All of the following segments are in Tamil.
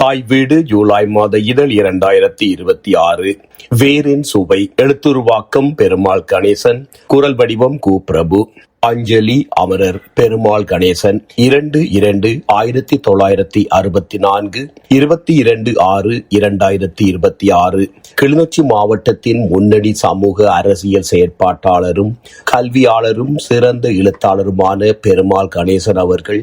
தாய் வீடு ஜூலை மாத இதழ் 2026. வேரின் சுவை. எழுத்துருவாக்கம் பெருமாள் கணேசன். குரல் வடிவம் கு. பிரபு. அஞ்சலி அமரர் பெருமாள் கணேசன். 2/2/1964, 22/6/2026. கிளிநொச்சி மாவட்டத்தின் முன்னணி சமூக அரசியல் செயற்பாட்டாளரும் கல்வியாளரும் சிறந்த எழுத்தாளருமான பெருமாள் கணேசன் அவர்கள்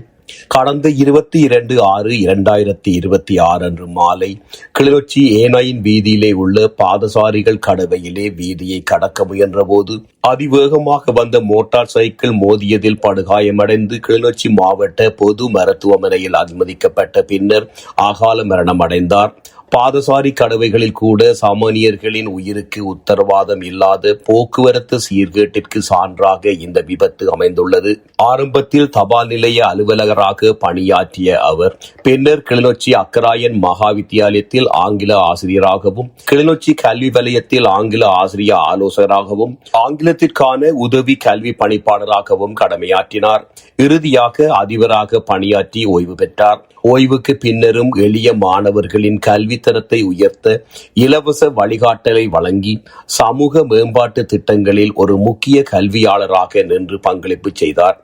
கடந்த 22/6/2026 அன்று மாலை கிளிநொச்சி ஏனையின் வீதியிலே உள்ள பாதசாரிகள் கடவையிலே வீதியை கடக்க முயன்ற போது அதிவேகமாக வந்த மோட்டார் சைக்கிள் மோதியதில் படுகாயமடைந்து கிளிநொச்சி மாவட்ட பொது மருத்துவமனையில் அனுமதிக்கப்பட்ட பின்னர் அகால மரணம் அடைந்தார். பாதசாரி கடவைகளில் கூட சாமானியர்களின் உயிருக்கு உத்தரவாதம் இல்லாத போக்குவரத்து சீர்கேட்டிற்கு சான்றாக இந்த விபத்து அமைந்துள்ளது. ஆரம்பத்தில் தபால் நிலைய அலுவலகராக பணியாற்றிய அவர் பின்னர் கிளிநொச்சி அக்கராயன் மகா வித்தியாலயத்தில் ஆங்கில ஆசிரியராகவும், கிளிநொச்சி கல்வி வலயத்தில் ஆங்கில ஆசிரிய ஆலோசகராகவும், ஆங்கிலத்திற்கான உதவி கல்வி பணிப்பாளராகவும் கடமையாற்றினார். இறுதியாக அதிபராக பணியாற்றி ஓய்வு பெற்றார். ஓய்வுக்கு பின்னரும் எளிய மாணவர்களின் கல்வித்தரத்தை உயர்த்த இலவச வழிகாட்டலை வழங்கி சமூக மேம்பாட்டு திட்டங்களில் ஒரு முக்கிய கல்வியாளராக நின்று பங்களிப்பு செய்தார்.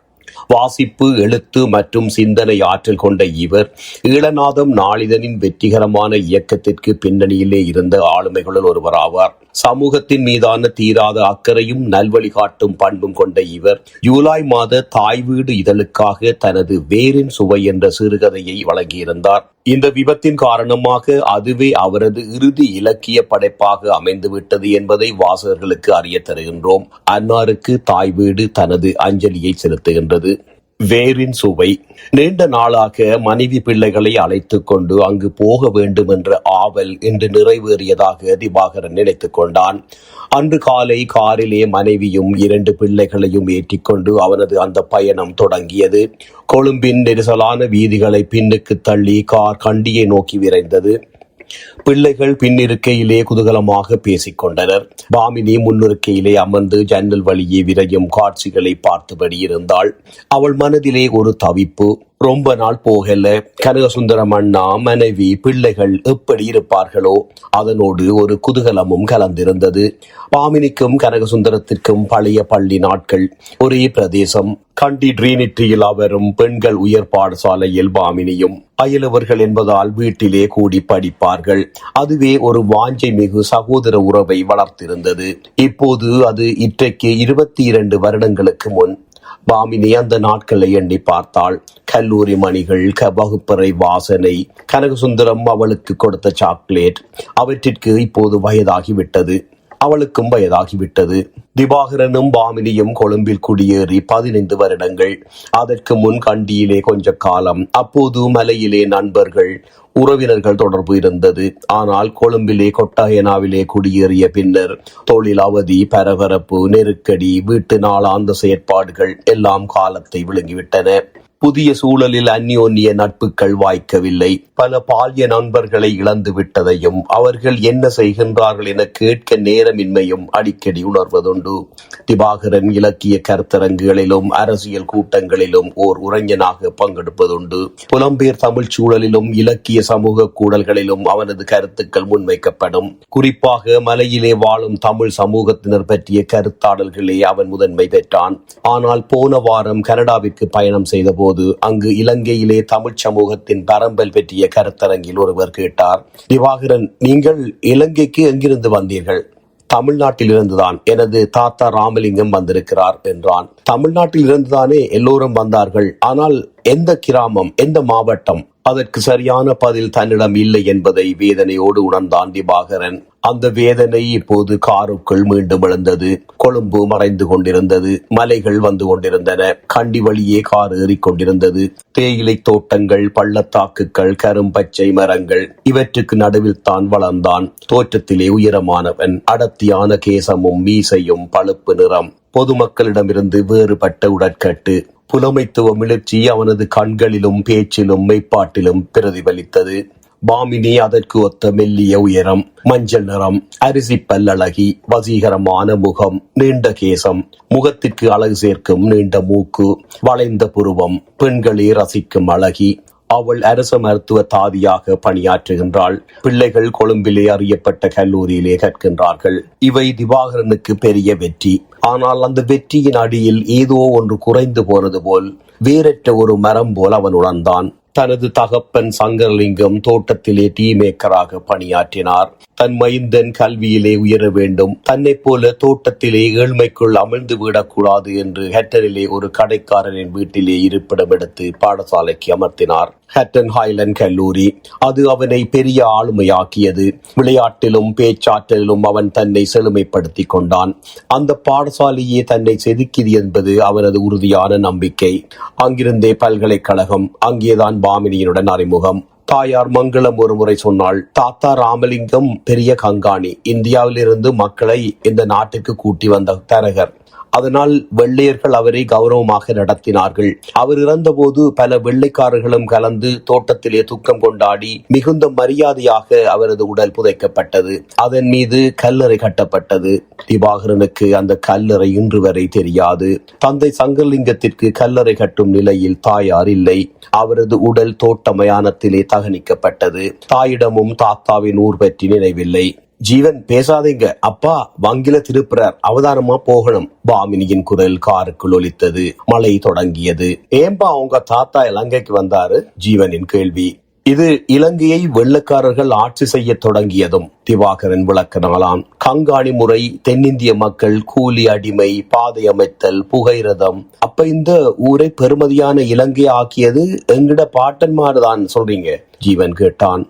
வாசிப்பு, எழுத்து மற்றும் சிந்தனை ஆற்றல் கொண்ட இவர் ஈழநாதம் நாளிதழின் வெற்றிகரமான இயக்கத்திற்கு பின்னணியிலே இருந்த ஆளுமைகளுள் ஒருவராவார். சமூகத்தின் மீதான தீராத அக்கறையும் நல்வழிகாட்டும் பண்பும் கொண்ட இவர் ஜூலை மாத தாய் வீடு இதழுக்காக தனது வேரின் சுவை என்ற சிறுகதையை வழங்கியிருந்தார். இந்த விபத்தின் காரணமாக அதுவே அவரது இறுதி இலக்கிய படைப்பாக அமைந்துவிட்டது என்பதை வாசகர்களுக்கு அறிய தருகின்றோம். அன்னாருக்கு தாய் வீடு தனது அஞ்சலியை செலுத்துகின்றது. வேரின் சுவை. நீண்ட நாளாக மனைவி பிள்ளைகளை அழைத்துக் கொண்டு அங்கு போக வேண்டும் என்ற ஆவல் இன்று நிறைவேறியதாக திவாகரன் நினைத்துக் கொண்டான். அன்று காலை காரிலே மனைவியும் 2 பிள்ளைகளையும் ஏற்றிக்கொண்டு அவனது அந்த பயணம் தொடங்கியது. கொழும்பின் நெரிசலான வீதிகளை பின்னுக்கு தள்ளி கார் கண்டியை நோக்கி விரைந்தது. பிள்ளைகள் பின்னிருக்கையிலே குதூகலமாக பேசிக் கொண்டனர். பாமினி முன்னிருக்கையிலே அமர்ந்து ஜன்னல் வழியே விரையும் காட்சிகளை பார்த்தபடி இருந்தாள். அவள் மனதிலே ஒரு தவிப்பு. ரொம்ப நாள் போகல, கனகசுந்தரம் அண்ணா, மனைவி, பிள்ளைகள் எப்படி இருப்பார்களோ? அதனோடு ஒரு குதூகலமும் கலந்திருந்தது. பாமினிக்கும் கனகசுந்தரத்திற்கும் பழைய பள்ளி நாட்கள், ஒரே பிரதேசம். கண்டி ட்ரினிட்டியில் அவரும் பெண்கள் உயர் பாடசாலையில் பாமினியும் அயலவர்கள் என்பதால் வீட்டிலே கூடி படிப்பார்கள். அதுவே ஒரு வாஞ்சை மிகு சகோதர உறவை வளர்த்திருந்தது. இப்போது அது இன்றைக்கு 22 வருடங்களுக்கு முன். பாமினி அந்த நாட்களை எண்ணி பார்த்தாள். கல்லூரி மணிகள், வகுப்பறை வாசனை, கனகசுந்தரம் அவளுக்கு கொடுத்த சாக்லேட், அவற்றிற்கு இப்போது வயதாகிவிட்டது. அவளுக்கும் வயதாகிவிட்டது. திவாகரனும் பாமினியும் கொழும்பில் குடியேறி 15 வருடங்கள். அதற்கு முன் கண்டியிலே கொஞ்ச காலம். அப்போது மலையிலே நண்பர்கள், உறவினர்கள் தொடர்பு இருந்தது. ஆனால் கொழும்பிலே கொட்டாயனாவிலே குடியேறிய பின்னர் தொழில் அவதி, பரபரப்பு, நெருக்கடி, வீட்டு நாளாந்த செயற்பாடுகள் எல்லாம் காலத்தை விழுங்கிவிட்டன. புதிய சூழலில் அந்யோன்ய நட்புகள் வாய்க்கவில்லை. பல பால்ய நண்பர்களை இழந்து விட்டதையும் அவர்கள் என்ன செய்கின்றார்கள் என கேட்க நேரமின்மையும் அடிக்கடி உணர்வதுண்டு. திவாகரன் இலக்கிய கருத்தரங்குகளிலும் அரசியல் கூட்டங்களிலும் ஓர் உரைஞனாக பங்கெடுப்பதுண்டு. புலம்பெயர் தமிழ் சூழலிலும் இலக்கிய சமூக கூடல்களிலும் அவனது கருத்துக்கள் முன்வைக்கப்படும். குறிப்பாக மலையிலே வாழும் தமிழ் சமூகத்தினர் பற்றிய கருத்தாடல்களே அவன் முதன்மை பெற்றான். ஆனால் போன வாரம் கனடாவிற்கு பயணம் செய்த போது அங்கு இலங்கையிலே தமிழ் சமூகத்தின் பரம்பல் பற்றிய கருத்தரங்கில் ஒருவர் கேட்டார், திவாகரன், நீங்கள் இலங்கைக்கு எங்கிருந்து வந்தீர்கள்? தமிழ்நாட்டில் இருந்துதான், எனது தாத்தா ராமலிங்கம் வந்திருக்கிறார் என்றான். தமிழ்நாட்டில் இருந்துதானே எல்லோரும் வந்தார்கள், ஆனால் எந்த கிராமம், எந்த மாவட்டம்? அதற்கு சரியான பதில் தன்னிடம் இல்லை என்பதை வேதனையோடு உணர்ந்தான் திவாகரன். அந்த வேதனை இப்போது காருக்குள் மீண்டும் எழுந்தது. கொழும்பு மறைந்து கொண்டிருந்தது. மலைகள் வந்து கொண்டிருந்தன. கண்டி வழியே கார் ஏறிக்கொண்டிருந்தது. தேயிலை தோட்டங்கள், பள்ளத்தாக்குகள், கரும்பச்சை மரங்கள், இவற்றுக்கு நடுவில் தான் வளர்ந்தான். தோற்றத்திலே உயரமானவன். அடர்த்தியான கேசமும் மீசையும் பழுப்பு நிறம். பொதுமக்களிடமிருந்து வேறுபட்ட உடற்கட்டு. புலமைத்துவ மிளர்ச்சி அவனது கண்களிலும் பேச்சிலும் மெய்ப்பாட்டிலும் பிரதிபலித்தது. பாமினி அதற்கு ஒத்த மெல்லிய உயரம், மஞ்சள் நிறம், அரிசி பல்லழகி, வசீகரமான முகம், நீண்ட கேசம், முகத்திற்கு அழகு சேர்க்கும் நீண்ட மூக்கு, வளைந்த புருவம், பெண்களே ரசிக்கும் அழகி, அவள் அரச மருத்துவ தாதியாக பணியாற்றுகின்றாள். பிள்ளைகள் கொழும்பிலே அறியப்பட்ட கல்லூரியிலே கற்கின்றார்கள். இவை திவாகரனுக்கு பெரிய வெற்றி. ஆனால் அந்த வெற்றியின் அடியில் ஏதோ ஒன்று குறைந்து போனது போல், வேறற்ற ஒரு மரம் போல் அவன் உணர்ந்தான். தனது தகப்பன் சங்கரலிங்கம் தோட்டத்திலே டீ மேக்கராக பணியாற்றினார். தன் மைந்தன் கல்வியிலே உயர வேண்டும், தன்னை போல தோட்டத்திலே ஏழ்மைக்குள் அமிழ்ந்து விடக்கூடாது என்று ஹட்டனிலே ஒரு கடைக்காரரின் வீட்டிலே இருப்பிடம் எடுத்து பாடசாலைக்கு அமர்த்தினார். ஹட்டன் ஹைலண்ட் கல்லூரி. அது அவனை பெரிய ஆளுமையாக்கியது. விளையாட்டிலும் பேச்சாற்றலிலும் அவன் தன்னை செழுமைப்படுத்திக் கொண்டான். அந்த பாடசாலையே தன்னை செதுக்கியது என்பது அவனது உறுதியான நம்பிக்கை. அங்கிருந்தே பல்கலைக்கழகம். அங்கேதான் பாமினியினுடன் அறிமுகம். தாயார் மங்களம் ஒரு முறை சொன்னாள், தாத்தா ராமலிங்கம் பெரிய கங்காணி, இந்தியாவிலிருந்து மக்களை இந்த நாட்டுக்கு கூட்டி வந்த தரகர். அதனால் வெள்ளையர்கள் அவரை கௌரவமாக நடத்தினார்கள். அவர் இறந்தபோது பல வெள்ளைக்காரர்களும் கலந்து தோட்டத்திலே துக்கம் கொண்டாடி மிகுந்த மரியாதையாக அவரது உடல் புதைக்கப்பட்டது. அதன் மீது கல்லறை கட்டப்பட்டது. திவாகரனுக்கு அந்த கல்லறை இன்று வரை தெரியாது. தந்தை சங்கரலிங்கத்திற்கு கல்லறை கட்டும் நிலையில் தாயார் இல்லை. அவரது உடல் தோட்ட மயானத்திலே தகனிக்கப்பட்டது. தாயிடமும் தாத்தாவின் ஊர் பற்றி நினைவில்லை. ஜீவன் பேசாதீங்க, அப்பா வங்கில திருப்புறார், அவதானமா போகணும். பாமினியின் குரல் காருக்குள் ஒலித்தது. மழை தொடங்கியது. ஏம்பா உங்க தாத்தா இலங்கைக்கு வந்தாரு? ஜீவனின் கேள்வி. இது இலங்கையை வெள்ளக்காரர்கள் ஆட்சி செய்ய தொடங்கியதும் திவாகரன் விளக்கினாளாம். கங்காணி முறை, தென்னிந்திய மக்கள், கூலி அடிமை, பாதை அமைத்தல், புகைரதம். அப்ப இந்த ஊரை பெருமதியான இலங்கை ஆக்கியது எங்கிட பாட்டன்மாரு தான் சொல்றீங்க? ஜீவன் கேட்டான்.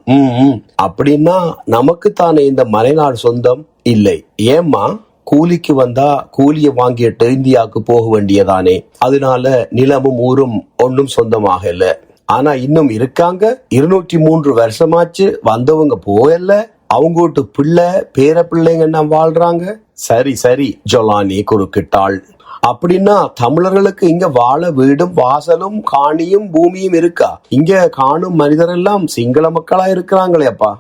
அப்படின்னா நமக்குத்தானே இந்த மலைநாடு சொந்தம்? இல்லை. ஏம்மா? கூலிக்கு வந்தா கூலிய வாங்கிட்டு இந்தியாவுக்கு போக வேண்டியதானே. அதனால நிலமும் ஊரும் ஒன்னும் சொந்தமாக இல்ல. ஆனா இன்னும் இருக்காங்க. 203 வருஷமாச்சு வந்தவங்க போயல்ல. அவங்க வீட்டு பிள்ளை பேர பிள்ளைங்க வாழ்றாங்க. சரி சரி, ஜொலானி குறுக்கிட்டாள். அப்படின்னா தமிழர்களுக்கு இங்க வாழ வீடும் வாசலும் காணியும் பூமியும் இருக்கா? இங்க காணும் மனிதரெல்லாம் சிங்கள மக்களா இருக்கிறாங்களேப்பா.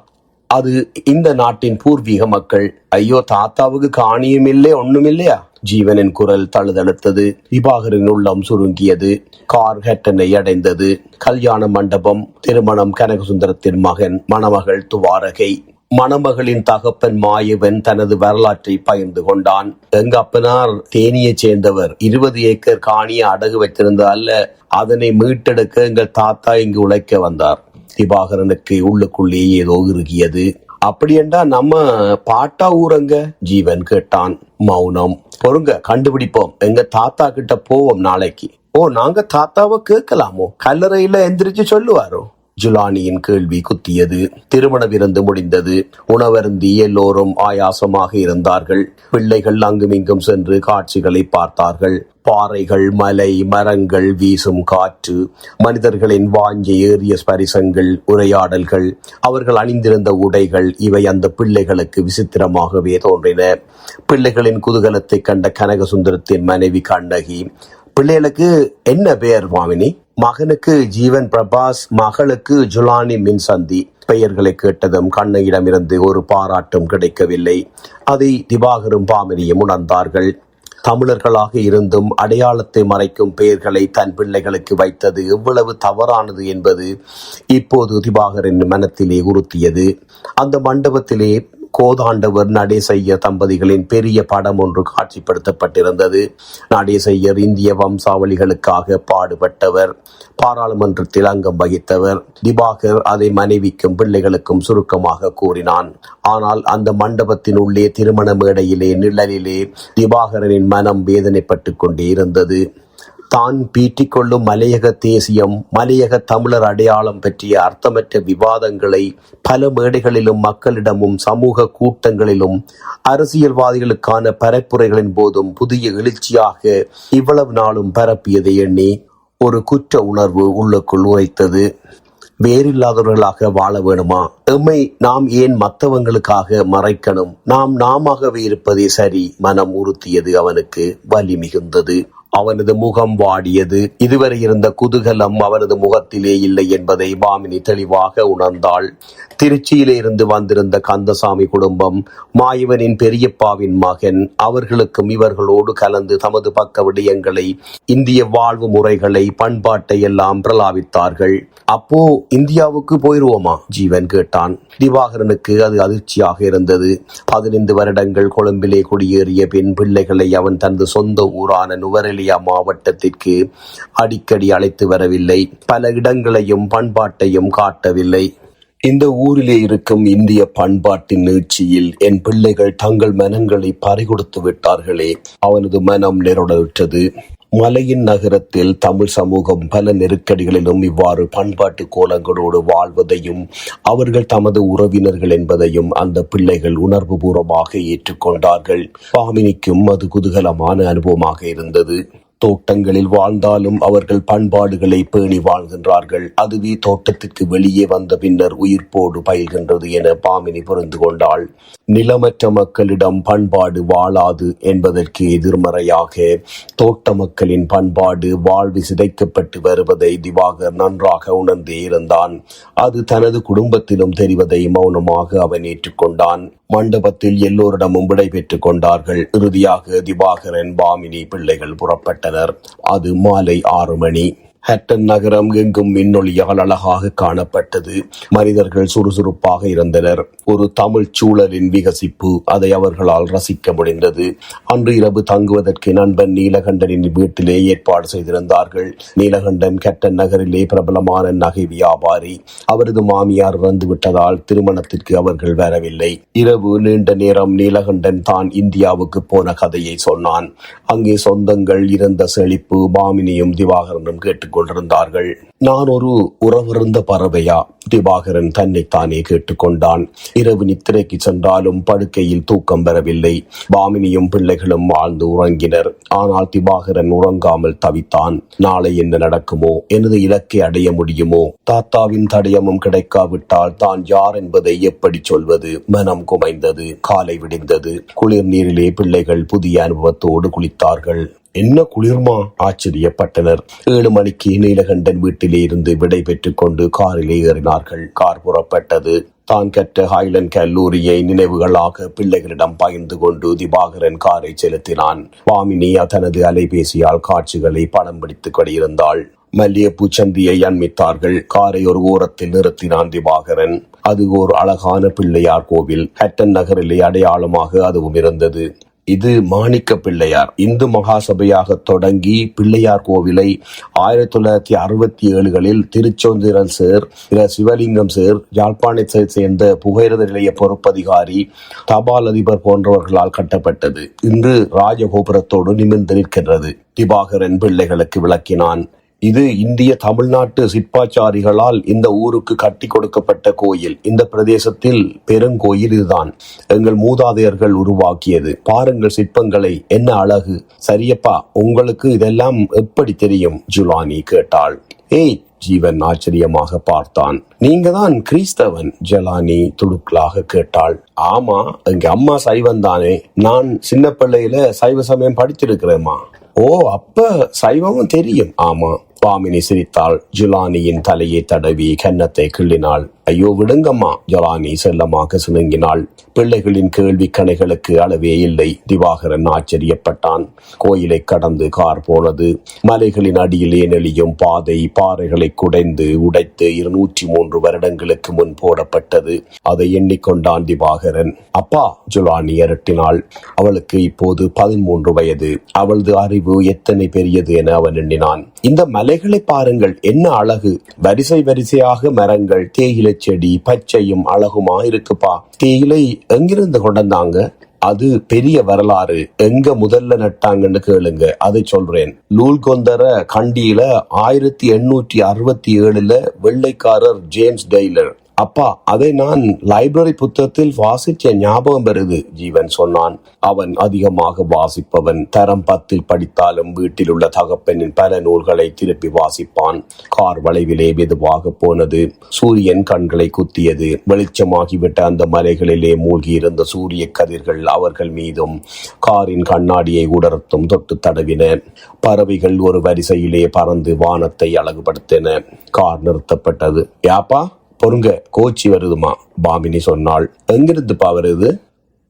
அது இந்த நாட்டின் பூர்வீக மக்கள். ஐயோ, தாத்தாவுக்கு காணியும் இல்லை ஒண்ணும் இல்லையா? ஜீவனின் குரல் தழுதழுத்தது. திவாகரின் உள்ளம் சுருங்கியது. கார் ஹட்டனை அடைந்தது. கல்யாண மண்டபம். திருமணம். கனகசுந்தரத்தின் மகன், மணமகள் துவாரகை. மணமகளின் தகப்பன் மாயவன் தனது வரலாற்றை பகிர்ந்து கொண்டான். எங்க அப்பனார் தேனியை சேர்ந்தவர். 20 ஏக்கர் காணியை அடகு வைத்திருந்தால அதனை மீட்டெடுக்க எங்கள் தாத்தா இங்கு உழைக்க வந்தார். திவாகரனுக்கு உள்ளுக்குள்ளே ஏதோ இறுகியது. அப்படியென்றா நம்ம பாட்டா ஊரங்க? ஜீவன் கேட்டான். மௌனம். பொறுங்க, கண்டுபிடிப்போம். எங்க தாத்தா கிட்ட போவோம் நாளைக்கு. ஓ, நாங்க தாத்தாவை கேட்கலாமோ? கல்லறையில எந்திரிச்சு சொல்லுவாரோ? ஜுலானியின் கேள்வி குத்தியது. திருமண விருந்து முடிந்தது. உணவருந்தி எல்லோரும் ஆயாசமாக இருந்தார்கள். பிள்ளைகள் அங்குமிங்கும் சென்று காட்சிகளை பார்த்தார்கள். பாறைகள், மலை, மரங்கள், வீசும் காற்று, மனிதர்களின் வாஞ்சை ஏறிய ஸ்பரிசங்கள், உரையாடல்கள், அவர்கள் அணிந்திருந்த உடைகள், இவை அந்த பிள்ளைகளுக்கு விசித்திரமாகவே தோன்றின. பிள்ளைகளின் குதூகலத்தை கண்ட கனகசுந்தரத்தின் மனைவி கண்ணகி, பிள்ளைகளுக்கு என்ன பெயர் மாமினி? மகனுக்கு ஜீவன் பிரபாஸ், மகளுக்கு ஜுலானி மின்சந்தி. பெயர்களை கேட்டதும் கண்ணையிடமிருந்து ஒரு பாராட்டும் கிடைக்கவில்லை. அதை திவாகரும் பாமினியும் உணர்ந்தார்கள். தமிழர்களாக இருந்தும் அடையாளத்தை மறைக்கும் பெயர்களை தன் பிள்ளைகளுக்கு வைத்தது எவ்வளவு தவறானது என்பது இப்போது திவாகரின் மனத்திலே உறுத்தியது. அந்த மண்டபத்திலே கோதாண்டவர், நடேசையர் தம்பதிகளின் பெரிய படம் ஒன்று காட்சிப்படுத்தப்பட்டிருந்தது. நடேசையர் இந்திய வம்சாவளிகளுக்காக பாடுபட்டவர், பாராளுமன்றத்தில் அங்கம் வகித்தவர். திவாகர் அதை மனைவிக்கும் பிள்ளைகளுக்கும் சுருக்கமாக கூறினான். ஆனால் அந்த மண்டபத்தின் உள்ளே, திருமண மேடையிலே, நிழலிலே திவாகரனின் மனம் வேதனைப்பட்டு கொண்டே இருந்தது. தான் பீட்டிக்கொள்ளும் மலையக தேசியம், மலையக தமிழர் அடையாளம் பற்றிய அர்த்தமற்ற விவாதங்களை பல மேடைகளிலும் மக்களிடமும் சமூக கூட்டங்களிலும் அரசியல்வாதிகளுக்கான பரப்புரைகளின் போதும் புதிய எழுச்சியாக இவ்வளவு நாளும் பரப்பியதை எண்ணி ஒரு குற்ற உணர்வு உள்ளுக்குள் உரைத்தது. வேறில்லாதவர்களாக வாழ வேணுமா? எம்மை நாம் ஏன் மற்றவங்களுக்காக மறைக்கணும்? நாம் நாமவே இருப்பதே சரி. மனம் உறுத்தியது. அவனுக்கு வலி மிகுந்தது. அவனது முகம் வாடியது. இதுவரை இருந்த குதூகலம் அவனது முகத்திலே இல்லை என்பதை பாமினி தெளிவாக உணர்ந்தாள். திருச்சியிலே இருந்து வந்திருந்த கந்தசாமி குடும்பம் மாயவனின் பெரியப்பாவின் மகன். அவர்களுக்கும் இவர்களோடு கலந்து தமது பக்க விடயங்களை, இந்திய வாழ்வு முறைகளை, பண்பாட்டை எல்லாம் பிரலாவித்தார்கள். அப்போ இந்தியாவுக்கு போயிருவோமா? ஜீவன் கேட்டான். திவாகரனுக்கு அது அதிர்ச்சியாக இருந்தது. 15 வருடங்கள் கொழும்பிலே குடியேறிய பின் பிள்ளைகளை அவன் தனது சொந்த ஊரான நுவரெலியா மாவட்டத்திற்கு அடிக்கடி அழைத்து வரவில்லை. பல இடங்களையும் பண்பாட்டையும் காட்டவில்லை. இந்த ஊரிலே இருக்கும் இந்திய பண்பாட்டின் நீட்சியில் என் பிள்ளைகள் தங்கள் மனங்களை பறிகொடுத்து விட்டார்களே. அவனது மனம் நெருடலுற்றது. மலையின் நகரத்தில் தமிழ் சமூகம் பல நெருக்கடிகளிலும் இவ்வாறு பண்பாட்டு கோலங்களோடு வாழ்வதையும் அவர்கள் தமது உறவினர்கள் என்பதையும் அந்த பிள்ளைகள் உணர்வுபூர்வமாக ஏற்றுக்கொண்டார்கள். பாமினிக்கும் அது குதூகலமான அனுபவமாக இருந்தது. தோட்டங்களில் வாழ்ந்தாலும் அவர்கள் பண்பாடுகளை பேணி வாழ்கின்றார்கள். அதுவே தோட்டத்திற்கு வெளியே வந்த பின்னர் உயிர்ப்போடு பயில்கின்றது என பாமினி புரிந்து கொண்டாள். நிலமற்ற மக்களிடம் பண்பாடு வாழாது என்பதற்கு எதிர்மறையாக தோட்ட மக்களின் பண்பாடு வாழ்வு சிதைக்கப்பட்டு வருவதை திவாகர் நன்றாக உணர்ந்தே இருந்தான். அது தனது குடும்பத்திலும் தெரிவதை மௌனமாக அவன் ஏற்றுக்கொண்டான். மண்டபத்தில் எல்லோரிடமும் விடை பெற்றுக் கொண்டார்கள். இறுதியாக திவாகரன், பாமினி பிள்ளைகள் புறப்பட்டனர். அது மாலை 6 மணி. ஹட்டன் நகரம் எங்கும் மின்னொளியால் அழகாக காணப்பட்டது. மனிதர்கள் சுறுசுறுப்பாக இருந்தனர். ஒரு தமிழ் சூழலின் விகசிப்பு, அதை அவர்களால் ரசிக்க முடிந்தது. அன்று இரவு தங்குவதற்கு நண்பன் நீலகண்டனின் வீட்டிலே ஏற்பாடு செய்திருந்தார்கள். நீலகண்டன் ஹட்டன் நகரிலே பிரபலமான நகை வியாபாரி. அவரது மாமியார் இறந்து விட்டதால் திருமணத்திற்கு அவர்கள் வரவில்லை. இரவு நீண்ட நேரம் நீலகண்டன் தான் இந்தியாவுக்கு போன கதையை சொன்னான். அங்கே சொந்தங்கள் இருந்த செழிப்பு பாமினியும் திவாகரனும் கேட்டுக் கொண்டிருந்தார்கள். நான் ஒரு உறவிருந்த பறவையா? திவாகரன் தன்னைத்தானே கேட்டுக்கொண்டான். இரவு நித்திரைக்கு சென்றாலும் படுக்கையில் தூக்கம் வரவில்லை. பாமினியும் பிள்ளைகளும் ஆழ்ந்து உறங்கினர். ஆனால் திவாகரன் உறங்காமல் தவித்தான். நாளை என்ன நடக்குமோ? எனது இலக்கை அடைய முடியுமோ? தாத்தாவின் தடயமும் கிடைக்காவிட்டால் தான் யார் என்பதை எப்படி சொல்வது? மனம் குமைந்தது. காலை விடிந்தது. குளிர் நீரிலே பிள்ளைகள் புதிய அனுபவத்தோடு குளித்தார்கள். என்ன குளிர்மா? ஆச்சரியப்பட்டனர். 7 மணிக்கு நீலகண்டன் வீட்டிலே இருந்து விடை பெற்றுக் கொண்டு காரிலே ஏறினார்கள். கார் புறப்பட்டது. தான் கற்ற ஹைலண்ட் கல்லூரியை நினைவுகளாக பிள்ளைகளிடம் பகிர்ந்து கொண்டு திவாகரன் காரை செலுத்தினான். பாமினி தனது அலைபேசியால் காட்சிகளை படம் பிடித்துக் கொண்டிருந்தாள். மல்லிகைப்பூ சந்தியை அண்மித்தார்கள். காரை ஒரு ஓரத்தில் நிறுத்தினான் திவாகரன். அது ஒரு அழகான பிள்ளையார் கோவில். ஹட்டன் நகரிலே அடையாளமாக அதுவும் இருந்தது. இது மாணிக்க பிள்ளையார். இந்து மகாசபையாக தொடங்கி பிள்ளையார் கோவிலை 1967களில் திருச்சோந்திரன் சேர், சிவலிங்கம் சேர், யாழ்ப்பாணத்தை சேர்ந்த புகையிரத நிலைய பொறுப்பதிகாரி, தபால் அதிபர் போன்றவர்களால் கட்டப்பட்டது. இன்று ராஜகோபுரத்தோடு நிமிர்ந்து நிற்கின்றது. திவாகரன் பிள்ளைகளுக்கு விளக்கினான். இது இந்திய தமிழ்நாட்டு சிற்பாச்சாரிகளால் இந்த ஊருக்கு கட்டி கொடுக்கப்பட்ட கோயில். இந்த பிரதேசத்தில் பெருங்கோயில் இதுதான். எங்கள் மூதாதையர்கள் உருவாக்கியது. பாருங்கள் சிற்பங்களை, என்ன அழகு! சரியப்பா, உங்களுக்கு இதெல்லாம் எப்படி தெரியும்? ஜுலானி கேட்டாள். ஏய், ஜீவன் ஆச்சரியமாக பார்த்தான். நீங்க தான் கிறிஸ்தவன்? ஜலானி துடுக்கலாக கேட்டாள். ஆமா, எங்க அம்மா சைவன் தானே. நான் சின்ன பிள்ளையில சைவ சமயம் படிச்சிருக்கிறேம்மா. ஓ, அப்ப சைவமும் தெரியும்? ஆமா. பாமினி சிரித்தாள். ஜுலானியின் தலையை தடவி கன்னத்தை கிள்ளினாள். ஐயோ விடுங்கம்மா. ஜலானி செல்லமாக சிணுங்கினாள். பிள்ளைகளின் கேள்வி கணைகளுக்கு அளவே இல்லை. திவாகரன் ஆச்சரியப்பட்டான். கோயிலை கடந்து கார் போனது. மலைகளின் அடியிலே நெளியும் பாதை பாறைகளை குடைந்து உடைத்து 203 வருடங்களுக்கு முன் போடப்பட்டது. அதை எண்ணிக்கொண்டான் திவாகரன். அப்பா, ஜுலானி அரட்டினாள். அவளுக்கு இப்போது 13 வயது. அவளது அறிவு எத்தனை பெரியது என அவன் எண்ணினான். இந்த மலைகளை பாருங்கள், என்ன அழகு! வரிசை வரிசையாக மரங்கள், தேயிலை செடி, பச்சையும் அழகுமா இருக்குப்பா. தேயிலை எங்கிருந்து கொண்டாங்க? அது பெரிய வரலாறு. எங்க முதல்ல நட்டாங்கன்னு கேளுங்க, அதை சொல்றேன். லூல்கொந்தர கண்டியில 1867 வெள்ளைக்காரர் ஜேம்ஸ் டெய்லர். அப்பா, அதை நான் லைப்ரரி புத்தகத்தில் வாசிச்ச ஞாபகம் வருது, ஜீவன் சொன்னான். அவன் அதிகமாக வாசிப்பவன். தரம் 10 படித்தாலும் வீட்டில் உள்ள தகப்பனின் பல நூல்களை திருப்பி வாசிப்பான். கார் வளைவிலே மெதுவாக போனது. சூரியன் கண்களை குத்தியது. வெளிச்சமாகிவிட்ட அந்த மலைகளிலே மூழ்கி இருந்த சூரிய கதிர்கள் அவர்கள் மீதும் காரின் கண்ணாடியை உடர்த்தும் தொட்டு தடவின. பறவைகள் ஒரு வரிசையிலே பறந்து வானத்தை அழகுபடுத்தின. கார் நிறுத்தப்பட்டது. யாப்பா, பொறுங்க, கோச்சி வருதுமா, பாமினி சொன்னாள். எங்கிருந்துப்பா வருது?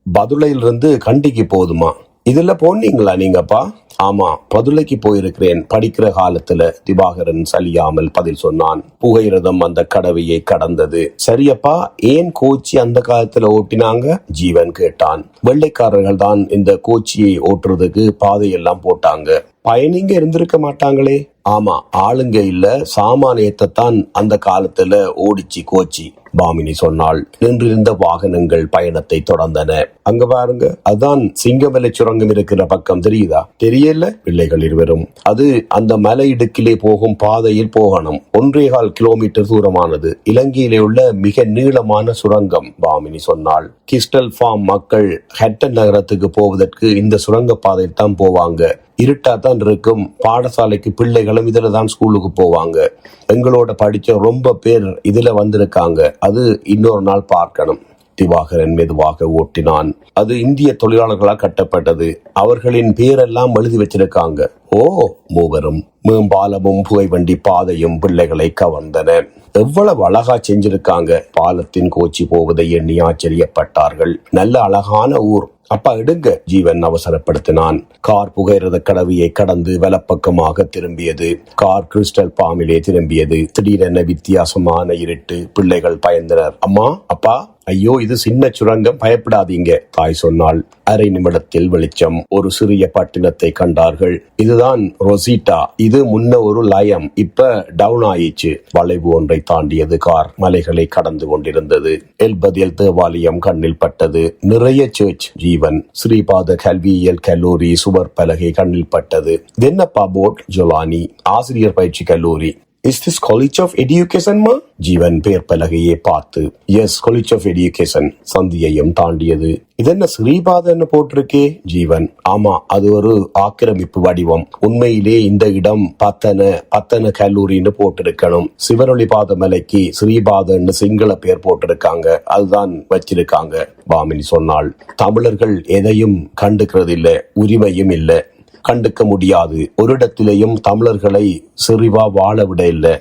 பதுளையிலிருந்து கண்டிக்கு போகுதுமா. இதுல போனீங்களா நீங்கப்பா? ஆமா, பதுளைக்கு போயிருக்கிறேன் படிக்கிற காலத்துல, திவாகரன் சலியாமல் பதில் சொன்னான். புகையிரதம் அந்த கடவையை கடந்தது. சரியப்பா, ஏன் கோச்சி அந்த காலத்துல ஓட்டினாங்க? ஜீவன் கேட்டான். வெள்ளைக்காரர்கள் தான் இந்த கோச்சியை ஓட்டுறதுக்கு பாதையெல்லாம் போட்டாங்க. பயணிங்க இருந்திருக்க மாட்டாங்களே. ஆமா, ஆளுங்க இல்ல, சாமானியத்தான் அந்த காலத்துல ஓடிச்சு கோச்சி, பாமினி சொன்னாள். நின்றிருந்த வாகனங்கள் பயணத்தை தொடர்ந்தன. அங்க பாருங்க, அதான் சிங்கமலை சுரங்கம் இருக்கிற பக்கம் தெரியுதா? தெரியல பிள்ளைகள் இருவரும். அது அந்த மலை இடுக்கிலே போகும் பாதையில் போகணும். 1.25 கிலோமீட்டர் தூரமானது. இலங்கையிலே உள்ள மிக நீளமான சுரங்கம், பாமினி சொன்னாள். கிறிஸ்டல் ஃபார்ம் மக்கள் ஹட்டன் நகரத்துக்கு போவதற்கு இந்த சுரங்க பாதையில் தான் போவாங்க. இருட்டா தான் இருக்கும். பாடசாலைக்கு பிள்ளைகளும் இதுல தான் ஸ்கூலுக்கு போவாங்க. எங்களோட படிச்ச ரொம்ப பேர் இதுல வந்திருக்காங்க. அது இன்னொரு நாள் பார்க்கணும். திவாகரன் மெதுவாக ஓட்டினான். அது இந்திய தொழிலாளர்களால் கட்டப்பட்டது. அவர்களின் பேரெல்லாம் எழுதி வச்சிருக்காங்க. ஓ, மூவரும் மேம்பாலமும் புகைவண்டி பாதையும் பிள்ளைகளை கவர்ந்தன. எவ்வளவு அழகா செஞ்சிருக்காங்க. பாலத்தின் கோச்சி போவதை எண்ணி ஆச்சரியப்பட்டார்கள். நல்ல அழகான ஊர். அப்பா எடுங்க, ஜீவன் அவசரப்படுத்தினான். கார் புகையிரத கடவையை கடந்து வலப்பக்கமாக திரும்பியது. கார் கிறிஸ்டல் பாமிலே திரும்பியது. திடீரென வித்தியாசமான இருட்டு. பிள்ளைகள் பயந்தனர். அம்மா, அப்பா, ஐயோ, இது சின்ன சுரங்கம், பயப்படாதீங்க, தாய் சொன்னாள். அரை நிமிடத்தில் வெளிச்சம். ஒரு சிறிய பட்டினத்தை கண்டார்கள். இதுதான் ரொசிட்டா. இது முன்ன ஒரு லயம், இப்ப டவுன் ஆயிடுச்சு. வளைவு ஒன்றை தாண்டியது. கார் மலைகளை கடந்து கொண்டிருந்தது. எல்பதியல் தேவாலயம் கண்ணில் பட்டது. நிறைய சர்ச். ஜீவன் ஸ்ரீபாத கல்வியியல் கல்லூரி சுவர் பலகை கண்ணில் பட்டது. என்னப்பா போர்ட்? ஜொலானி, ஆசிரியர் பயிற்சி கல்லூரி. Is this College of Education, ma? ஜீவன் பேர் பலகையை பார்த்து, எஸ், College of Education. சந்தியையும் தாண்டியது. இதென்ன ஸ்ரீபாதன்னு போட்டிருக்கே? ஜீவன், ஆமா, அது ஒரு ஆக்கிரமிப்பு வடிவம். உண்மையிலே இந்த இடம் பத்தன கல்லூரின்னு போட்டிருக்கணும். சிவனொளிபாத மலைக்கு ஸ்ரீபாதன்னு சிங்கள பேர் போட்டிருக்காங்க. அதுதான் வச்சிருக்காங்க, பாமினி சொன்னாள். தமிழர்கள் எதையும் கண்டுக்கிறது இல்ல, உரிமையும் இல்ல, கண்டுக்க முடியாது. ஒரு இடத்திலேயும் தமிழர்களை சிறிவா வாழ விட இல்லை.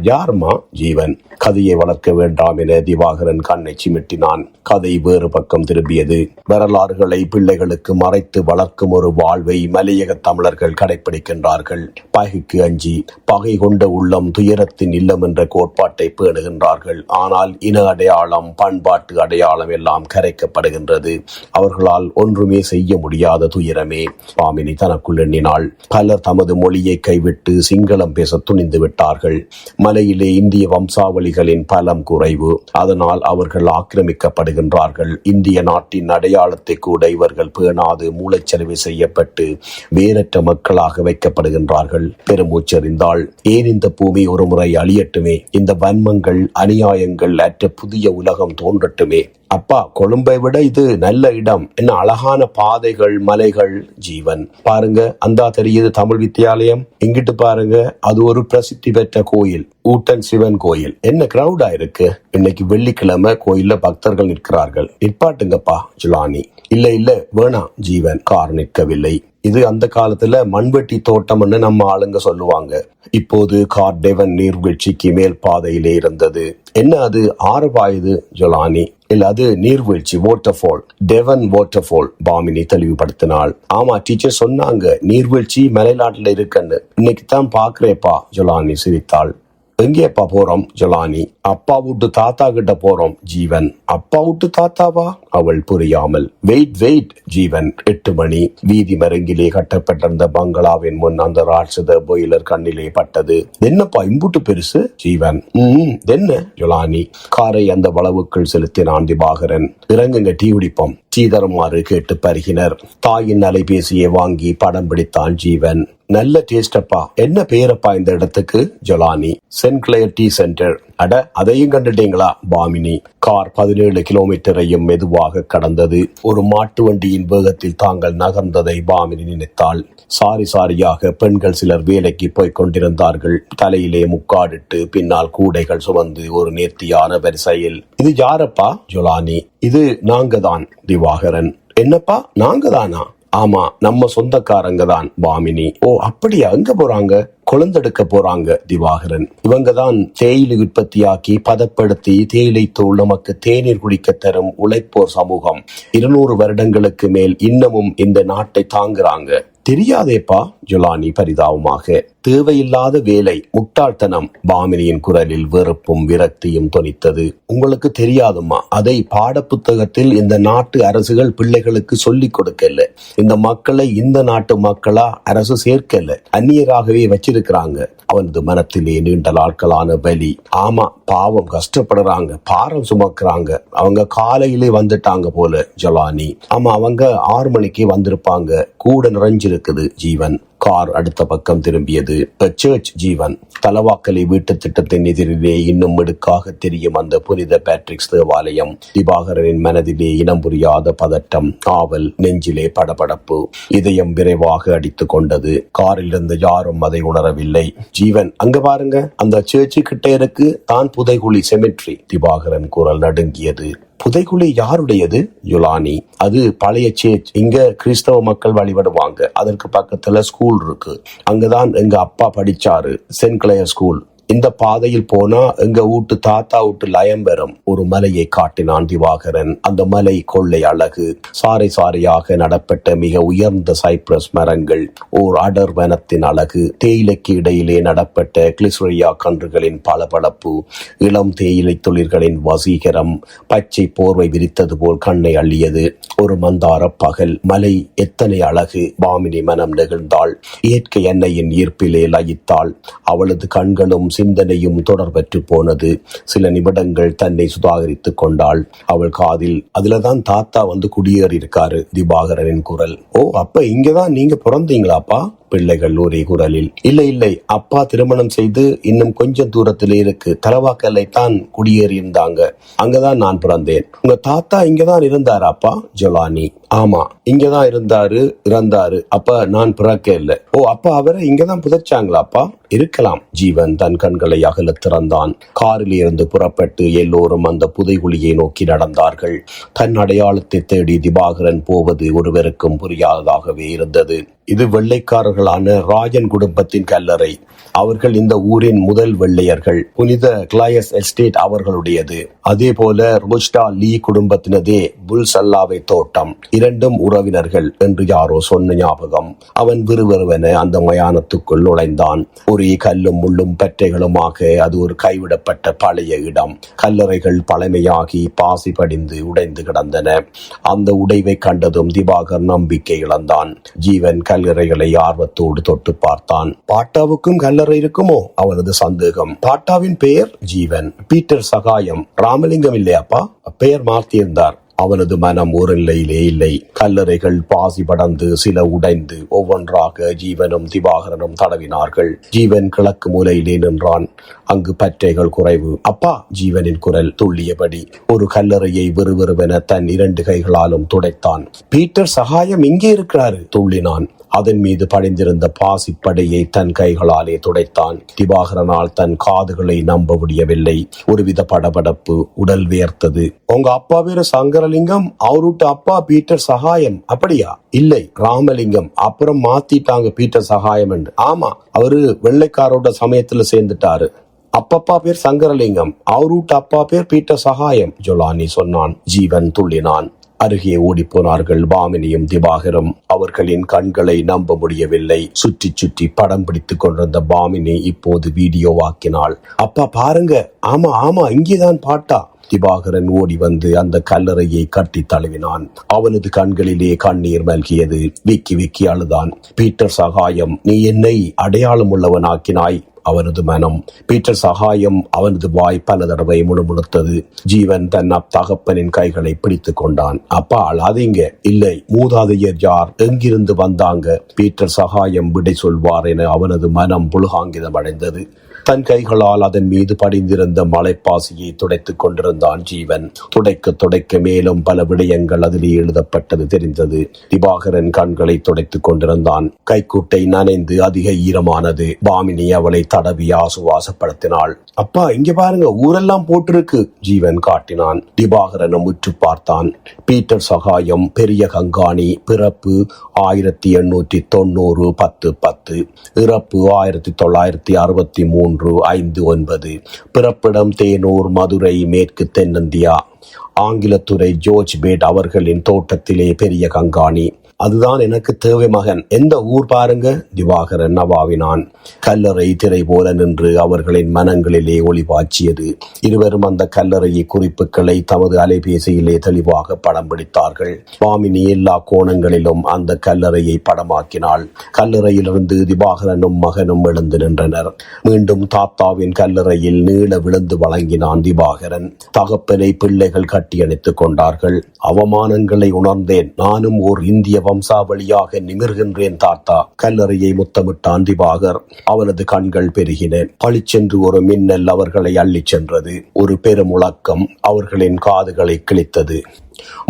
யார்மா? ஜீவன், கதையை வளர்க்க வேண்டாம் என திவாகரன் கண்ணை சிமிட்டினான். கதை வேறு பக்கம் திரும்பியது. வரலாறுகளை பிள்ளைகளுக்கு மறைத்து வளர்க்கும் ஒரு வாழ்வை மலையக தமிழர்கள் கடைபிடிக்கின்றார்கள். பகைக்கு அஞ்சி, பகை கொண்ட உள்ளம் துயரத்தின் இல்லம் என்ற கோட்பாட்டை பேணுகின்றார்கள். ஆனால் இன அடையாளம், பண்பாட்டு அடையாளம் எல்லாம் கரைக்கப்படுகின்றது. அவர்களால் ஒன்றுமே செய்ய முடியாத துயரமே. பாமினி தனக்குள் எண்ணினாள். பலர் தமது மொழியை கைவிட்டு சிங்களம் பேச துணிந்து விட்டார்கள். மலையிலே இந்திய வம்சாவளிகளின் பலம் குறைவு. அதனால் அவர்கள் ஆக்கிரமிக்கப்படுகின்றார்கள். இந்திய நாட்டின் அடையாளத்தை கூட இவர்கள் பேணாது மூளைச்சலவை செய்யப்பட்டு வேறற்ற மக்களாக வைக்கப்படுகின்றார்கள். பெருமூச்சறிந்தாள். ஏன் இந்த பூமி ஒரு முறை அழியட்டுமே? இந்த வன்மங்கள், அநியாயங்கள் அற்ற புதிய உலகம் தோன்றட்டுமே. அப்பா, கொழும்பை விட இது நல்ல இடம். என்ன அழகான பாதைகள், மலைகள். ஜீவன், பாருங்க, அந்தா தெரியுது தமிழ் வித்தியாலயம். இங்கிட்டு பாருங்க, அது ஒரு பிரசித்தி பெற்ற கோயில், ஊட்டன் சிவன் கோயில். என்ன கிரௌடா இருக்கு. இன்னைக்கு வெள்ளிக்கிழமை, கோயில்ல பக்தர்கள் நிற்கிறார்கள். நிற்பாட்டுங்கப்பா, ஜுலானி. இல்ல வேணாம். ஜீவன், கார் நிற்கவில்லை. இது அந்த காலத்துல மண்வெட்டி தோட்டம்னு நம்ம ஆளுங்க சொல்லுவாங்க. இப்போது கார் டெவன் நீர்வீழ்ச்சிக்கு மேல் பாதையிலே இருந்தது. என்ன அது ஆறு பாயுது? ஜொலானி, இல்ல, அது நீர்வீழ்ச்சி, வாட்டர்ஃபால், டெவன் வாட்டர்ஃபால், பாமினி தெளிவுபடுத்தினாள். ஆமா, டீச்சர் சொன்னாங்க நீர்வீழ்ச்சி மலைநாட்டுல இருக்குன்னு. இன்னைக்கு தான் பாக்குறேப்பா, ஜொலானி சிரித்தாள். எங்கேப்பா போறோம்? ஜொலானி, அப்பா வீட்டு தாத்தா கிட்ட போறோம். ஜீவன், அப்பா வீட்டு தாத்தாவா? அவள் புரியாமல். வெயிட். ஜீவன், 8 மணி. வீதி மருங்கிலே கட்டப்பட்டிருந்த பங்களாவின் முன் அந்த ராட்சத பாய்லர் கண்ணிலே பட்டது. என்னப்பா இம்புட்டு பெருசு? ஜீவன், என்ன? ஜொலானி காரை அந்த வளவுக்குள் செலுத்தினான். திவாகரன், இறங்குங்க, டீ குடிப்போம். டீ தருமாறு கேட்டு பருகினர். தாயின் அலைபேசியை வாங்கி படம் பிடித்தான் ஜீவன். நல்ல டேஸ்டப்பா. என்ன பேரப்பா இந்த இடத்துக்கு? ஜொலானி, சென்ட் கிளேர் டீ சென்டர். அட, அதையும் கண்டுட்டீங்களா? பாமினி. கார் 17 கிலோமீட்டரையும் மெதுவாக கடந்தது. ஒரு மாட்டு வண்டியின் வேகத்தில் தாங்கள் நகர்ந்ததை பாமினி நினைத்தாள். சாரியாக பெண்கள் சிலர் வேலைக்கு போய் கொண்டிருந்தார்கள். தலையிலே முக்காடிட்டு பின்னால் கூடைகள் சுமந்து ஒரு நேர்த்தியான வரிசையில். இது யாரப்பா? ஜொலானி, இது நாங்க தான். திவாகரன், என்னப்பா நாங்க தானா? ஆமா, நம்ம சொந்தக்காரங்க தான் பாமினி. ஓ அப்படியா, எங்க போறாங்க? கொழுந்தெடுக்க போறாங்க திவாகரன். இவங்க தான் தேயிலை உற்பத்தியாக்கி பதப்படுத்தி தேயிலை தூள் நமக்கு தேநீர் குடிக்க தரும் உழைப்போர் சமூகம். 200 வருடங்களுக்கு மேல் இன்னமும் இந்த நாட்டை தாங்குறாங்க. தெரியாதேப்பா, ஜொலானி பரிதாபமாக. தேவையில்லாத வேலை, முட்டாள்தனம். பாமினியின் குரலில் வெறுப்பும் விரக்தியும் தொனித்தது. உங்களுக்கு தெரியாதுமா, அதை பாடப்புத்தகத்தில் இந்த நாட்டு அரசுகள் பிள்ளைகளுக்கு சொல்லிக் கொடுக்கல. இந்த மக்களை இந்த நாட்டு மக்களா அரசு சேர்க்கல, அந்நியராகவே வச்சிருக்கிறாங்க. அவனது மனத்திலே நீண்ட நாட்களான வலி. ஆமா, பாவம், கஷ்டப்படுறாங்க, பாரம் சுமக்குறாங்க. அவங்க காலையிலே வந்துட்டாங்க போல ஜொலானி. ஆமா, அவங்க 6 மணிக்கு வந்திருப்பாங்க. கூட நிறைஞ்சிருக்குது ஜீவன். கார் அடுத்த பக்கம் திரும்பியது. சர்ச் ஜீவன். தலவாக்கலை வீட்டு திட்டத்தின் எதிரிலே இன்னும் மிடுக்காக தெரியும் அந்த புனித பேட்ரிக்ஸ் தேவாலயம். திவாகரனின் மனதிலே இனம் புரியாத பதட்டம், ஆவல், நெஞ்சிலே படபடப்பு. இதயம் விரைவாக அடித்துக் கொண்டது. காரில் இருந்து யாரும் அதை உணரவில்லை. ஜீவன், அங்க பாருங்க, அந்த சர்ச்சு கிட்ட இருக்கு தான் புதைகுழி செமெட்ரி. திவாகரன் குரல் நடுங்கியது. புதைகுழி யாருடையது? யுலானி. அது பழைய சேர்ச். இங்க கிறிஸ்தவ மக்கள் வழிபடுவாங்க. அதற்கு பக்கத்துல ஸ்கூல் இருக்கு. அங்கதான் எங்க அப்பா படிச்சாரு, சென்ட் கிளயர் ஸ்கூல். இந்த பாதையில் போனா எங்க வீட்டு தாத்தா வீட்டு லயம் வரும். ஒரு மலையை காட்டினான் திவாகரன். அந்த மலை கொள்ளை அழகு. சாறை சாறையாக நடப்பட்ட மிக உயர்ந்த சைப்ரஸ் மரங்கள், ஓர் அடர் வனத்தின் அழகு. தேயிலைக்கு இடையிலே நடப்பட்ட கிளிசரியா கன்றுகளின் பளபளப்பு, இளம் தேயிலை தொழில்களின் வசீகரம். பச்சை போர்வை விரித்தது போல் கண்ணை அள்ளியது. ஒரு மந்தார பகல். மலை எத்தனை அழகு! பாமினி மனம் நெகிழ்ந்தாள். இயற்கை எண்ணெயின் ஈர்ப்பிலே லயித்தாள். அவளது கண்களும் சிந்தனையும் தொடர்பற்று போனது. சில நிமிடங்கள் தன்னை சுதாகரித்துக் கொண்டாள். அவள் காதில், அதுலதான் தாத்தா வந்து குடியேறி இருக்காரு. திவாகரனின் குரல். ஓ, அப்ப இங்கதான் நீங்க பிறந்தீங்களாப்பா? பிள்ளைகள் ஒரே குரலில். இல்லை, அப்பா திருமணம் செய்து இன்னும் கொஞ்சம் தூரத்திலே இருக்கு. தலவாக்கல்லை தான் குடியேறி இருந்தாங்க. அங்கதான் நான் பிறந்தேன். உங்க தாத்தா இங்கதான் இருந்தாராப்பா? ஜொலானி. ஆமா, இங்கதான் இருந்தாரு, இறந்தாரு. அப்ப நான் பிறக்க இல்லை. ஓ, அப்ப அவரை இங்கதான் புதைச்சாங்களாப்பா? இருக்கலாம். ஜீவன் தன் கண்களை அகல திறந்தான். காரில் இருந்து புறப்பட்டு எல்லோரும் அந்த புதைகுழியை நோக்கி நடந்தார்கள். தன் அடையாளத்தை தேடி திவாகரன் போவது ஒருவருக்கும் புரியாததாகவே இருந்தது. இது வெள்ளைக்காரர்களான ராஜன் குடும்பத்தின் கல்லறை. அவர்கள் இந்த ஊரின் முதல் வெள்ளையர்கள். புனித கிளாயஸ் எஸ்டேட் அவர்களுடையது. அதே போல ரோஸ்டா லீ குடும்பத்தினதே புல்சல்லாவை தோட்டம். இரண்டும் உறவினர்கள் என்று யாரோ சொன்ன ஞாபகம். அவன் விறுவிறுவென அந்த மயானத்துக்குள் நுழைந்தான். ஒரே கல்லும் முள்ளும் பற்றைகளுமாக அது ஒரு கைவிடப்பட்ட பழைய இடம். கல்லறைகள் பழமையாகி பாசி படிந்து உடைந்து கிடந்தன. அந்த உடைவை கண்டதும் திவாகர் நம்பிக்கை இழந்தான். ஜீவன் கல்லறைகளை ஆர்வத்தோடு தொட்டு பார்த்தான். பாட்டாவுக்கும் கல்லறை இருக்குமோ? அவனது சந்தேகம். பாட்டாவின் பெயர்? ஜீவன். பீட்டர் சகாயம். ராமலிங்கம் இல்லையாப்பா? பெயர் மாற்றியிருந்தார். அவனது மனம் ஒரு நிலையிலே இல்லை. கல்லறைகள் பாசி படர்ந்து சில உடைந்து ஒவ்வொன்றாக ஜீவனும் திவாகரனும் தடவினார்கள். ஜீவன் கிழக்கு மூலையிலே நின்றான். அங்கு பற்றைகள் குறைவு. அப்பா! ஜீவனின் குரல் துள்ளியபடி. ஒரு கல்லறையை விறுவிறுவென தன் 2 கைகளாலும் துடைத்தான். பீட்டர் சகாயம் இங்கே இருக்கிறாரு, துள்ளினான். அதன் மீது படிந்திருந்த பாசிப்படையை தன் கைகளாலே துடைத்தான். திவாகரனால் தன் காதுகளை நம்ப முடியவில்லை. ஒருவித படபடப்பு. உடல் வேர்த்தது. உங்க அப்பா பேரு சங்கரலிங்கம், அவருட்டு அப்பா பீட்டர் சகாயம். அப்படியா? இல்லை, ராமலிங்கம். அப்புறம் மாத்திட்டாங்க பீட்டர் சகாயம் என்று. ஆமா, அவரு வெள்ளைக்காரோட சமயத்துல சேர்ந்துட்டாரு. அப்பப்பா பேர் சங்கரலிங்கம், அவருட்டு அப்பா பேர் பீட்டர் சகாயம், ஜொலானி சொன்னான். ஜீவன் துள்ளினான். அருகே ஓடிப்போனார்கள் பாமினியும் திவாகரும். அவர்களின் கண்களை நம்ப முடியவில்லை. சுற்றி சுற்றி படம் பிடித்துக் கொண்டிருந்த பாமினி இப்போது வீடியோவாக்கினாள். அப்பா பாருங்க, ஆமா இங்கேதான் பாட்டா. திவாகரன் ஓடி வந்து அந்த கல்லறையை கட்டி தழுவினான். அவனது கண்களிலே கண்ணீர் மல்கியது. விக்கி விக்கி அழுதான். பீட்டர் சகாயம், நீ என்னை அடையாளம் உள்ளவனாக்கினாய். அவனது மனம். பீட்டர் சகாயம். அவனது வாய் பல தடவை முணுமுணுத்தது. ஜீவன் தன் தகப்பனின் கைகளை பிடித்துக் கொண்டான். அப்பா அழாதீங்க. இல்லை, மூதாதையர் யார்? எங்கிருந்து வந்தாங்க? பீட்டர் சகாயம் விடை சொல்வார் என அவனது மனம் புழுகாங்கிதம் அடைந்தது. தன் கைகளால் அதன் மீது படிந்திருந்த மலைப்பாசியை துடைத்துக் கொண்டிருந்தான் ஜீவன். துடைக்க துடைக்க மேலும் பல விடயங்கள் அதிலே எழுதப்பட்டது தெரிந்தது. திவாகரன் கண்களை துடைத்துக் கொண்டிருந்தான். கைக்குட்டை நனைந்து அதிக ஈரமானது. பாமினி அவளை தடவி ஆசுவாசப்படுத்தினாள். அப்பா, இங்க பாருங்க, ஊரெல்லாம் போட்டிருக்கு. ஜீவன் காட்டினான். திவாகரனும் உற்று பார்த்தான். பீட்டர் சகாயம், பெரிய கங்காணி, பிறப்பு 1890 10/10, இறப்பு 1963 5/9, பிறப்பிடம் தேனூர், மதுரை, மேற்கு தென்னிந்தியா. ஆங்கிலத்துறை ஜோர்ஜ் பேட் அவர்களின் தோட்டத்திலே பெரிய கங்காணி. அதுதான் எனக்கு தேவை மகன். எந்த ஊர் பாருங்க? திவாகரன் நவாவினான். கல்லறை திரை போல நின்று அவர்களின் மனங்களிலே ஒளி பாய்ச்சியது. இருவரும் அந்த கல்லறையை குறிப்புகளை தமது அலைபேசியிலே தெளிவாக படம் பிடித்தார்கள். பாமினி எல்லா கோணங்களிலும் அந்த கல்லறையை படமாக்கினாள். கல்லறையிலிருந்து திவாகரனும் மகனும் எழுந்து நின்றனர். மீண்டும் தாத்தாவின் கல்லறையில் நீள விழுந்து வழங்கினான் திவாகரன். தகப்பனை பிள்ளைகள் கட்டியணைத்துக் கொண்டார்கள். அவமானங்களை உணர்ந்தேன். நானும் ஓர் இந்திய வம்சாவளியாக நிமிர்கின்றேன் தாத்தா. கல்லறையை முத்தமிட்டான் திவாகர். அவனது கண்கள் பெருகின. பளிச்சென்று ஒரு மின்னல் அவர்களை அள்ளிச் சென்றது. ஒரு பெருமுழக்கம் அவர்களின் காதுகளை கிழித்தது.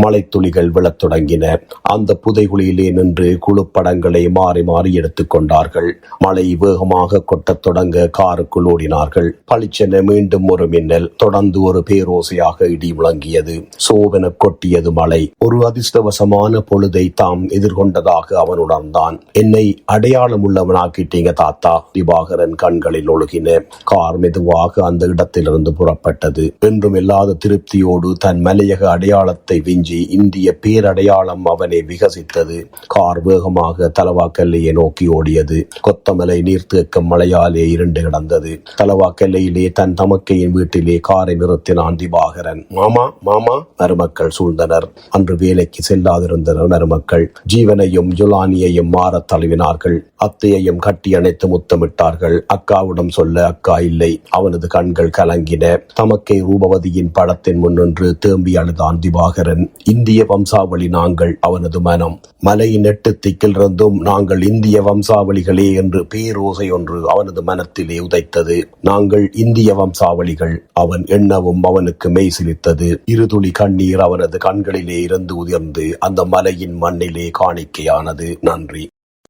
மலைத்துளிகள் விழத் தொடங்கின. அந்த புதைகுழியிலே நின்று குழுப்படங்களை மாறி மாறி எடுத்துக் கொண்டார்கள். மழை வேகமாக கொட்டத் தொடங்க காருக்குள் ஓடினார்கள். பளிச்சென மீண்டும் ஒரு மின்னல். தொடர்ந்து ஒரு பேரோசையாக இடி முழங்கியது. சோவென கொட்டியது மழை. ஒரு அதிர்ஷ்டவசமான பொழுதை தாம் எதிர்கொண்டதாக அவன் உணர்ந்தான். என்னை அடையாளம் உள்ளவனாக்கிட்டீங்க தாத்தா. திவாகரன் கண்களில் ஒழுகின. கார் மெதுவாக அந்த இடத்திலிருந்து புறப்பட்டது. என்றும் இல்லாத திருப்தியோடு தன் மலையக அடையாளத்தை விஞ்சி இந்திய பேரடையாளம் அவனை விகசித்தது. கார் வேகமாக தலவாக்கல்லையை நோக்கி ஓடியது. கொத்தமலை நீர்த்தேக்கம் மழையாலே இருண்டு கிடந்தது. தலவாக்கல்லையிலே தன் தமக்கையின் வீட்டிலே காரை நிறுத்தினான் திவாகரன். மாமா மாமா மருமக்கள் சூழ்ந்தனர். அன்று வேலைக்கு செல்லாதிருந்தனர் மருமக்கள். ஜீவனையும் ஜுலானியையும் மாறத் தழுவினார்கள். அத்தையையும் கட்டி அணைத்து முத்தமிட்டார்கள். அக்காவிடம் சொல்ல அக்கா இல்லை. அவனது கண்கள் கலங்கின. தமக்கை ரூபவதியின் படத்தின் முன்னின்று தேம்பி அழுதான் திவாகரன். இந்திய வம்சாவளி நாங்கள். அவனது மனம் மலையின் 8 திக்கிலிருந்தும் நாங்கள் இந்திய வம்சாவளிகளே என்று பேரோசை ஒன்று அவனது மனத்திலே உதைத்தது. நாங்கள் இந்திய வம்சாவளிகள். அவன் எண்ணவும் அவனுக்கு மெய் சிலித்தது. இருதுளி கண்ணீர் அவனது கண்களிலே இருந்து உதிர்ந்து அந்த மலையின் மண்ணிலே காணிக்கையானது. நன்றி.